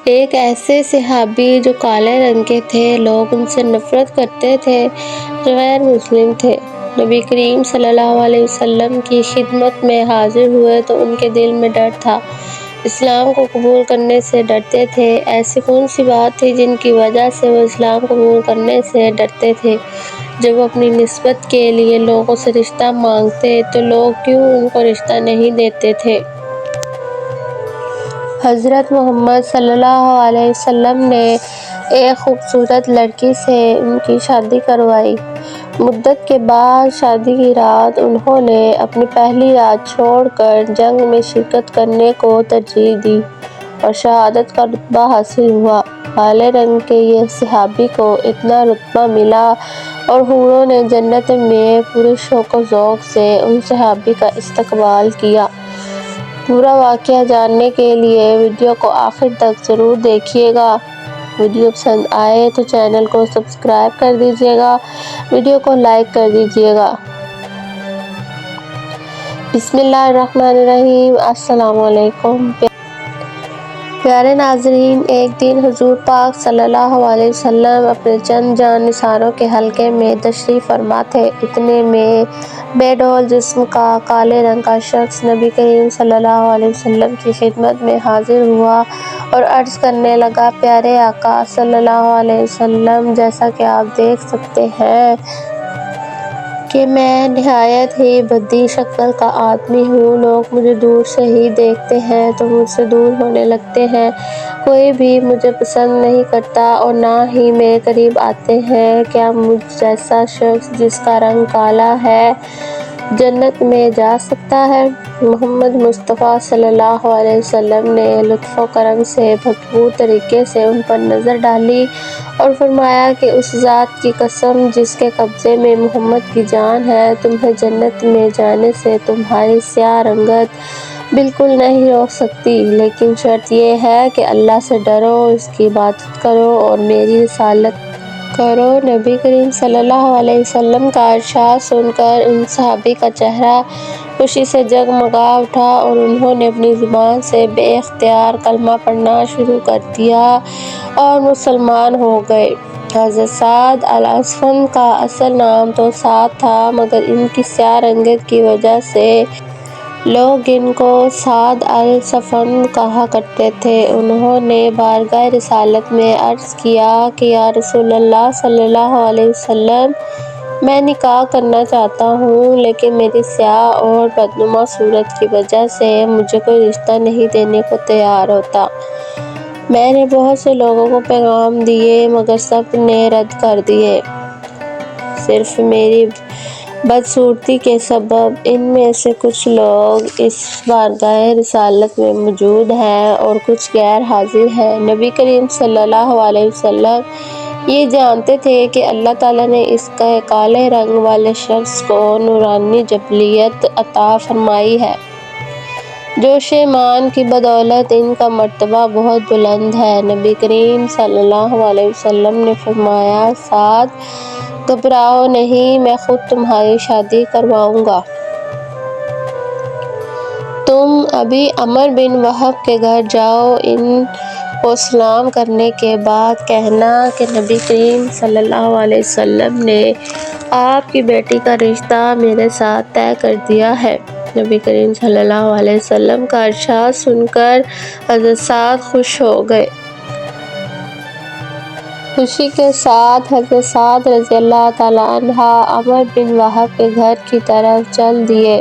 ایک ایسے صحابی جو کالے رنگ کے تھے، لوگ ان سے نفرت کرتے تھے، جو غیر مسلم تھے، نبی کریم صلی اللہ علیہ وسلم کی خدمت میں حاضر ہوئے تو ان کے دل میں ڈر تھا، اسلام کو قبول کرنے سے ڈرتے تھے۔ ایسی کون سی بات تھی جن کی وجہ سے وہ اسلام قبول کرنے سے ڈرتے تھے؟ جب وہ اپنی نسبت کے لیے لوگوں سے رشتہ مانگتے تو لوگ کیوں ان کو رشتہ نہیں دیتے تھے؟ حضرت محمد صلی اللہ علیہ وسلم نے ایک خوبصورت لڑکی سے ان کی شادی کروائی۔ مدت کے بعد شادی کی رات انہوں نے اپنی پہلی رات چھوڑ کر جنگ میں شرکت کرنے کو ترجیح دی اور شہادت کا رتبہ حاصل ہوا۔ کالے رنگ کے یہ صحابی کو اتنا رتبہ ملا اور حوروں نے جنت میں پورے شوق و ذوق سے ان صحابی کا استقبال کیا۔ پورا واقعہ جاننے کے لیے ویڈیو کو آخر تک ضرور دیکھیے گا۔ ویڈیو پسند آئے تو چینل کو سبسکرائب کر دیجیے گا، ویڈیو کو لائک کر دیجیے گا۔ بسم اللہ الرحمن الرحیم۔ السلام علیکم پیارے ناظرین، ایک دن حضور پاک صلی اللہ علیہ وسلم اپنے چند جان نثاروں کے حلقے میں تشریف فرما تھے۔ اتنے میں بے ڈول جسم کا کالے رنگ کا شخص نبی کریم صلی اللہ علیہ وسلم کی خدمت میں حاضر ہوا اور عرض کرنے لگا، پیارے آقا صلی اللہ علیہ وسلم، جیسا کہ آپ دیکھ سکتے ہیں کہ میں نہایت ہی بھدی شکل کا آدمی ہوں۔ لوگ مجھے دور سے ہی دیکھتے ہیں تو مجھ سے دور ہونے لگتے ہیں، کوئی بھی مجھے پسند نہیں کرتا اور نہ ہی میرے قریب آتے ہیں۔ کیا مجھ جیسا شخص جس کا رنگ کالا ہے جنت میں جا سکتا ہے؟ محمد مصطفیٰ صلی اللہ علیہ وسلم نے لطف و کرم سے بھرپور طریقے سے ان پر نظر ڈالی اور فرمایا کہ اس ذات کی قسم جس کے قبضے میں محمد کی جان ہے، تمہیں جنت میں جانے سے تمہاری سیاہ رنگت بالکل نہیں روک سکتی، لیکن شرط یہ ہے کہ اللہ سے ڈرو، اس کی عبادت کرو اور میری رسالت کرو۔ نبی کریم صلی اللہ علیہ وسلم کا ارشاد سن کر ان صحابی کا چہرہ خوشی سے جگمگا اٹھا اور انہوں نے اپنی زبان سے بے اختیار کلمہ پڑھنا شروع کر دیا اور مسلمان ہو گئے۔ حضرت سعد الاسفن کا اصل نام تو سعد تھا، مگر ان کی سیاہ رنگت کی وجہ سے لوگ ان کو سعد الاسفن کہا کرتے تھے۔ انہوں نے بارگاہ رسالت میں عرض کیا کہ یا رسول اللہ صلی اللہ علیہ وسلم، میں نکاح کرنا چاہتا ہوں، لیکن میری سیاہ اور بدنما صورت کی وجہ سے مجھے کوئی رشتہ نہیں دینے کو تیار ہوتا۔ میں نے بہت سے لوگوں کو پیغام دیے مگر سب نے رد کر دیے۔ صرف میری بدصورتی کے سبب ان میں سے کچھ لوگ اس بارگاہ رسالت میں موجود ہیں اور کچھ غیر حاضر ہیں۔ نبی کریم صلی اللہ علیہ وسلم یہ جانتے تھے کہ اللہ تعالیٰ نے اس کالے رنگ والے شخص کو نورانی جبلیت عطا فرمائی ہے۔ جوش ایمان کی بدولت ان کا مرتبہ بہت بلند ہے۔ نبی کریم صلی اللہ علیہ وسلم نے فرمایا، سعد، گھبراؤ نہیں، میں خود تمہاری شادی کرواؤں گا۔ تم ابھی عمر بن وہب کے گھر جاؤ، ان کو سلام کرنے کے بعد کہنا کہ نبی کریم صلی اللہ علیہ وسلم نے آپ کی بیٹی کا رشتہ میرے ساتھ طے کر دیا ہے۔ نبی کریم صلی اللہ علیہ وسلم کا ارشاد سن کر حضرت سعد خوش ہو گئے۔ خوشی کے ساتھ حضرت سعد رضی اللہ تعالیٰ عنہ عمر بن وہب کے گھر کی طرف چل دیے۔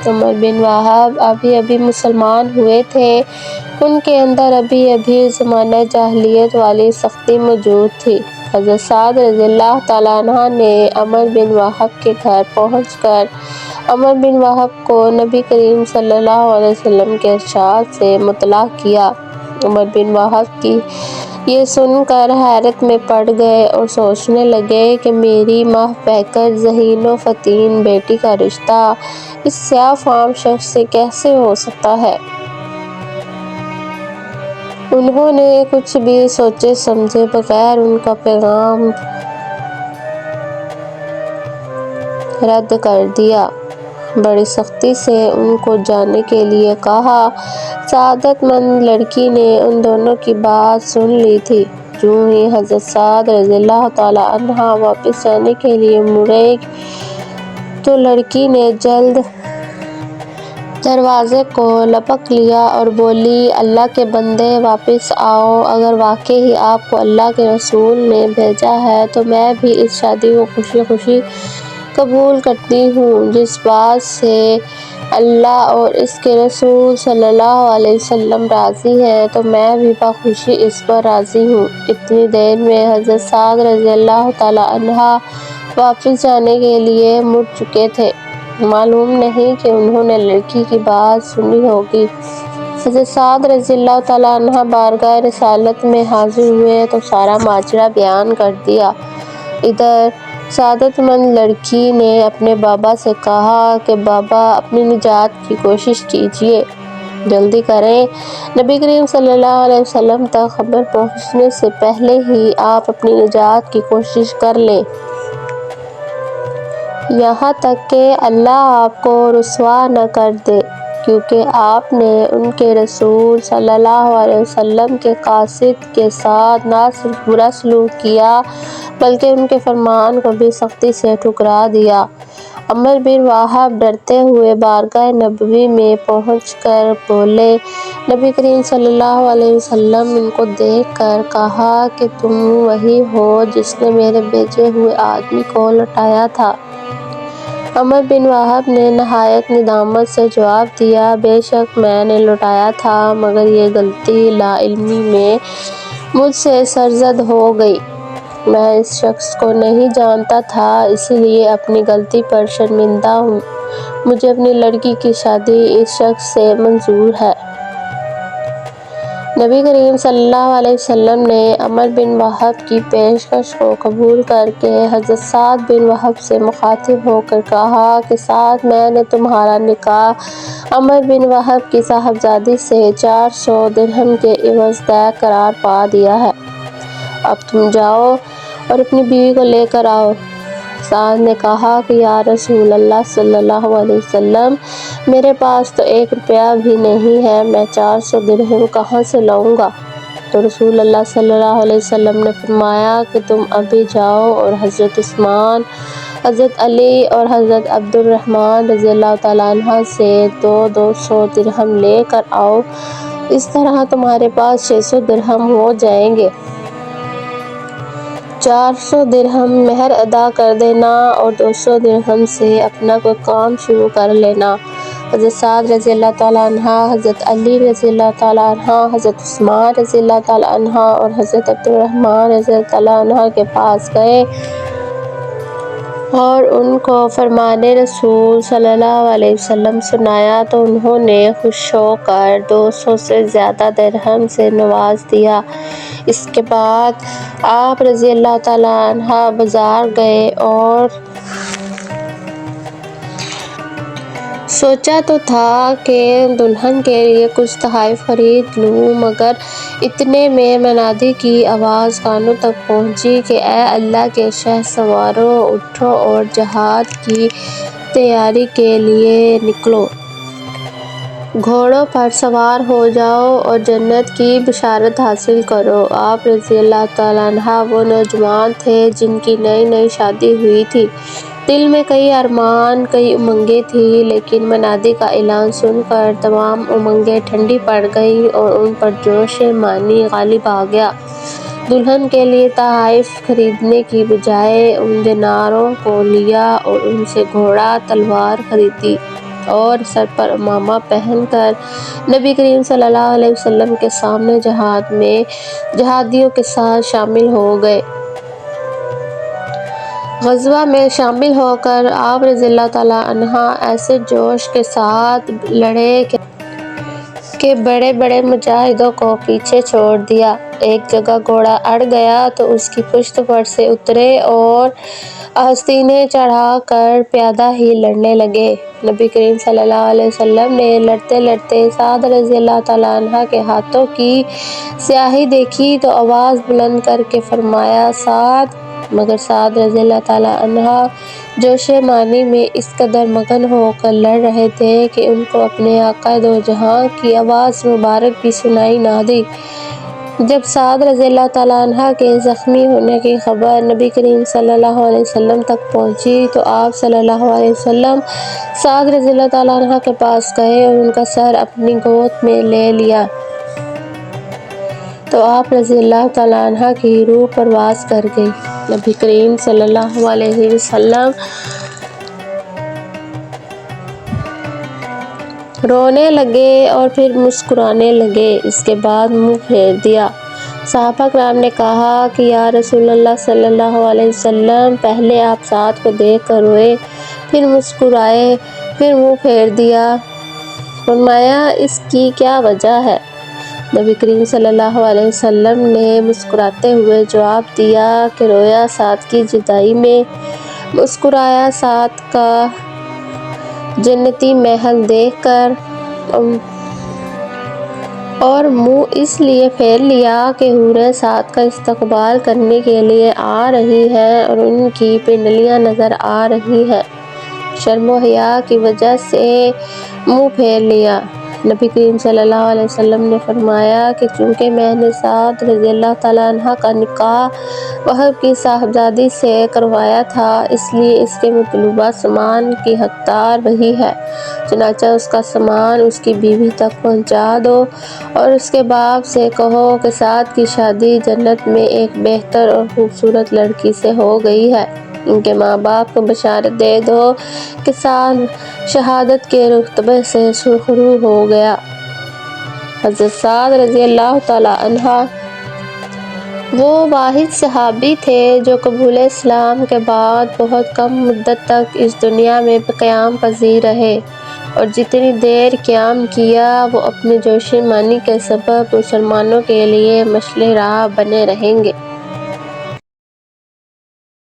عمر بن وہب ابھی ابھی مسلمان ہوئے تھے، ان کے اندر ابھی زمانہ جاہلیت والی سختی موجود تھی۔ حضرت سعد رضی اللہ تعالیٰ عنہ نے عمر بن وہب کے گھر پہنچ کر عمر بن وہب کو نبی کریم صلی اللہ علیہ وسلم کے ارشاد سے مطلع کیا۔ عمر بن وہب کی یہ سن کر حیرت میں پڑ گئے اور سوچنے لگے کہ میری ماہ پیکر ذہین و فطین بیٹی کا رشتہ اس سیاہ فام شخص سے کیسے ہو سکتا ہے؟ انہوں نے کچھ بھی سوچے سمجھے بغیر ان کا پیغام رد کر دیا۔ بڑی سختی سے ان کو جانے کے لیے کہا۔ سعادت مند لڑکی نے ان دونوں کی بات سن لی تھی۔ جو ہی حضرت سعد رضی اللہ تعالیٰ عنہ واپس جانے کے لیے مڑے تو لڑکی نے جلد دروازے کو لپک لیا اور بولی، اللہ کے بندے واپس آؤ، اگر واقعی آپ کو اللہ کے رسول نے بھیجا ہے تو میں بھی اس شادی کو خوشی خوشی قبول کرتی ہوں۔ جس بات سے اللہ اور اس کے رسول صلی اللہ علیہ وسلم راضی ہیں تو میں بھی بخوشی اس پر راضی ہوں۔ اتنی دیر میں حضرت سعد رضی اللہ تعالیٰ عنہ واپس جانے کے لیے مڑ چکے تھے۔ معلوم نہیں کہ انہوں نے لڑکی کی بات سنی ہوگی۔ حضرت سعد رضی اللہ تعالیٰ عنہ بارگاہ رسالت میں حاضر ہوئے تو سارا ماجرا بیان کر دیا۔ ادھر سعادت مند لڑکی نے اپنے بابا سے کہا کہ بابا اپنی نجات کی کوشش کیجیے، جلدی کریں، نبی کریم صلی اللہ علیہ وسلم تک خبر پہنچنے سے پہلے ہی آپ اپنی نجات کی کوشش کر لیں، یہاں تک کہ اللہ آپ کو رسوا نہ کر دے، کیونکہ آپ نے ان کے رسول صلی اللہ علیہ وسلم کے قاصد کے ساتھ نہ صرف برا سلوک کیا بلکہ ان کے فرمان کو بھی سختی سے ٹھکرا دیا۔ عمر بن وہب ڈرتے ہوئے بارگاہ نبوی میں پہنچ کر بولے، نبی کریم صلی اللہ علیہ وسلم ان کو دیکھ کر کہا کہ تم وہی ہو جس نے میرے بھیجے ہوئے آدمی کو لوٹایا تھا۔ عمر بن وہب نے نہایت ندامت سے جواب دیا، بے شک میں نے لوٹایا تھا، مگر یہ غلطی لا علمی میں مجھ سے سرزد ہو گئی۔ میں اس شخص کو نہیں جانتا تھا، اسی لیے اپنی غلطی پر شرمندہ ہوں۔ مجھے اپنی لڑکی کی شادی اس شخص سے منظور ہے۔ نبی کریم صلی اللہ علیہ وسلم نے عمر بن وہب کی پیشکش کو قبول کر کے حضرت سعد بن وہب سے مخاطب ہو کر کہا کہ سعد، میں نے تمہارا نکاح عمر بن وہب کی صاحبزادی سے 400 درہم کے عوض طے قرار پا دیا ہے، اب تم جاؤ اور اپنی بیوی کو لے کر آؤ۔ سعد نے کہا کہ یا رسول اللہ صلی اللہ علیہ وسلم، میرے پاس تو 1 روپیہ بھی نہیں ہے، میں 400 درہم کہاں سے لاؤں گا؟ تو رسول اللہ صلی اللہ علیہ وسلم نے فرمایا کہ تم ابھی جاؤ اور حضرت عثمان، حضرت علی اور حضرت عبد الرحمن رضی اللہ تعالیٰ عنہ سے 200 درہم لے کر آؤ، اس طرح تمہارے پاس 600 درہم ہو جائیں گے۔ 400 درہم مہر ادا کر دینا اور 200 درہم سے اپنا کوئی کام شروع کر لینا۔ حضرت سعد رضی اللہ تعالیٰ عنہ، حضرت علی رضی اللہ تعالیٰ عنہ، حضرت عثمان رضی اللہ تعالیٰ عنہ اور حضرت عبد الرحمن رضی اللہ تعالیٰ عنہ کے پاس گئے اور ان کو فرمان رسول صلی اللہ علیہ وسلم سنایا تو انہوں نے خوش ہو کر 200 سے زیادہ درہم سے نواز دیا۔ اس کے بعد آپ رضی اللہ تعالیٰ عنہ بازار گئے اور سوچا تو تھا کہ دلہن کے لیے کچھ تحائف خرید لوں، مگر اتنے میں منادی کی آواز کانوں تک پہنچی کہ اے اللہ کے شہسوارو، اٹھو اور جہاد کی تیاری کے لیے نکلو، گھوڑوں پر سوار ہو جاؤ اور جنت کی بشارت حاصل کرو۔ آپ رضی اللہ تعالیٰ عنہ وہ نوجوان تھے جن کی نئی نئی شادی ہوئی تھی، دل میں کئی ارمان، کئی امنگیں تھیں، لیکن منادی کا اعلان سن کر تمام امنگیں ٹھنڈی پڑ گئیں اور ان پر جوش مانی غالب آ گیا۔ دلہن کے لیے تحائف خریدنے کی بجائے ان دیناروں کو لیا اور ان سے گھوڑا تلوار خریدی اور سر پر عمامہ پہن کر نبی کریم صلی اللہ علیہ وسلم کے سامنے جہاد میں جہادیوں کے ساتھ شامل ہو گئے۔ غزوہ میں شامل ہو کر آپ رضی اللہ تعالیٰ عنہ ایسے جوش کے ساتھ لڑے کہ بڑے بڑے مجاہدوں کو پیچھے چھوڑ دیا۔ ایک جگہ گھوڑا اڑ گیا تو اس کی پشت پر سے اترے اور آستینیں چڑھا کر پیادہ ہی لڑنے لگے۔ نبی کریم صلی اللہ علیہ وسلم نے لڑتے لڑتے سعد رضی اللہ تعالیٰ عنہ کے ہاتھوں کی سیاہی دیکھی تو آواز بلند کر کے فرمایا، سعد، مگر سعد رضی اللہ تعالیٰ عنہ جوش معنی میں اس قدر مگن ہو کر لڑ رہے تھے کہ ان کو اپنے آقا دو جہاں کی آواز مبارک بھی سنائی نہ دی۔ جب سعد رضی اللہ تعالیٰ عنہ کے زخمی ہونے کی خبر نبی کریم صلی اللہ علیہ وسلم تک پہنچی تو آپ صلی اللہ علیہ وسلم سعد رضی اللہ تعالیٰ عنہ کے پاس گئے اور ان کا سر اپنی گود میں لے لیا تو آپ رضی اللہ تعالیٰ عنہ کی روح پرواز کر گئی۔ نبی کریم صلی اللہ علیہ وسلم رونے لگے اور پھر مسکرانے لگے، اس کے بعد منہ پھیر دیا۔ صحابہ کرام نے کہا کہ یا رسول اللہ صلی اللہ علیہ وسلم، پہلے آپ سعد کو دیکھ کر روئے، پھر مسکرائے، پھر منہ پھیر دیا، فرمایا اس کی کیا وجہ ہے؟ نبی کریم صلی اللہ علیہ وسلم نے مسکراتے ہوئے جواب دیا کہ رویا سعد کی جدائی میں، مسکرایا سعد کا جنتی محل دیکھ کر، اور منہ اس لیے پھیر لیا کہ حوریں سعد کا استقبال کرنے کے لیے آ رہی ہیں اور ان کی پنڈلیاں نظر آ رہی ہیں، شرم و حیا کی وجہ سے منہ پھیر لیا۔ نبی کریم صلی اللہ علیہ وسلم نے فرمایا کہ چونکہ میں نے سعد رضی اللہ تعالیٰ عنہ کا نکاح وہب کی صاحبزادی سے کروایا تھا، اس لیے اس کے مطلوبہ سامان کی حقدار وہی ہے، چنانچہ اس کا سامان اس کی بیوی تک پہنچا دو اور اس کے باپ سے کہو کہ سعد کی شادی جنت میں ایک بہتر اور خوبصورت لڑکی سے ہو گئی ہے۔ ان کے ماں باپ کو بشارت دے دو کہ سعد شہادت کے رتبے سے سرخرو ہو گیا۔ حضرت سعد رضی اللہ تعالیٰ عنہ وہ واحد صحابی تھے جو قبول اسلام کے بعد بہت کم مدت تک اس دنیا میں قیام پذیر رہے، اور جتنی دیر قیام کیا وہ اپنے جوش معنی کے سبب مسلمانوں کے لیے مشعل راہ بنے رہیں گے۔